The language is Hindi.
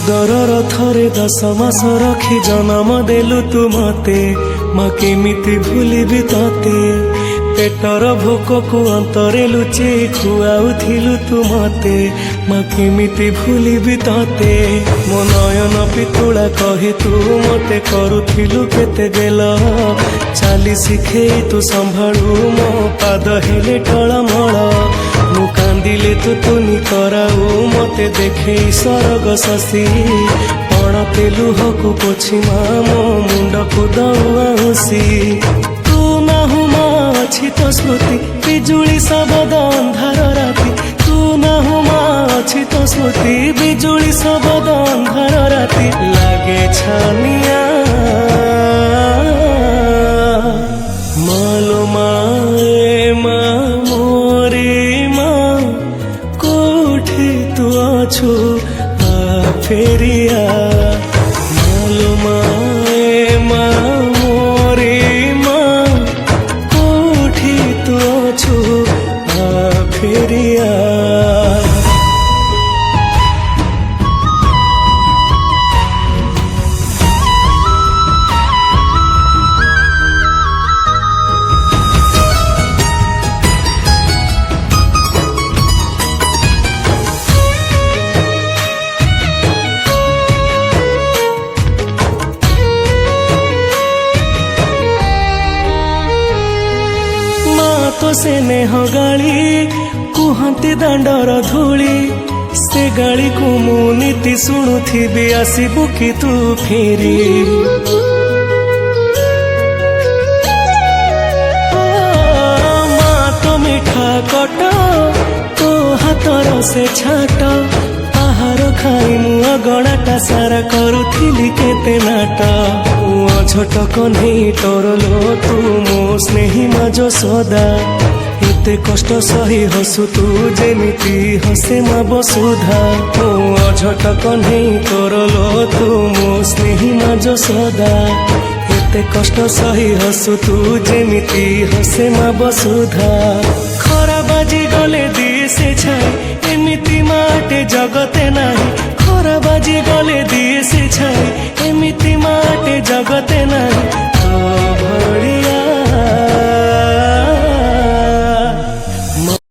उदर थरे 10 मास रखी जन्म देलु तू मते माँ केमिति भूलिबी तते पेटर भोक को अंतरे लुचे खुआउथिलु तू मते माँ केमिति भूलिबी तते मो नयन पितुला कही तू मते करुथिलु केते गेल चाली शिखे तू संभाळु मो पाद हेले टळमळ मु कांदिले तू तुनी कराऊ मते देखे सरग शशि पणते लुहकु पोछि मो मुंड को दउसी तू नाहु मा अछि तो स्मृति बिजुली सबद अंधार राति तू नाहु मा अछि तो स्मृति बिजुली सबद अंधार राति लागे छानिया मालो माए मा मोरे मा कोठे तू अछु आ फेरिया मालो माए मा मोरे मा कोठे तू अछु आ फेरिया तो से नेह गाली कुहती दांडर धूली से गाली को मु नीति शुणुथिबी आसबु कि तू फेरी माँ तो मिठा कट तो हाथर से छाट आहार खाई मु अगणाटा सारा करुथिली केते नाट छोट कन्हई तोरलो तू मो स्नेही माजो सदा एते कष्ट सही हसु तू जेमिति हसे मा बसुधा ओ छोट कन्हई तोरलो तू मो स्नेही माजो सदा एते कष्ट सही हसु तू जेमिति हसे मा बसुधा खरा बाजी गले दिए से छाई एमिति माटे जगते नाही खरा बाजी गले दिए से छाई एमिति माटे जगते नाही तो भड़िया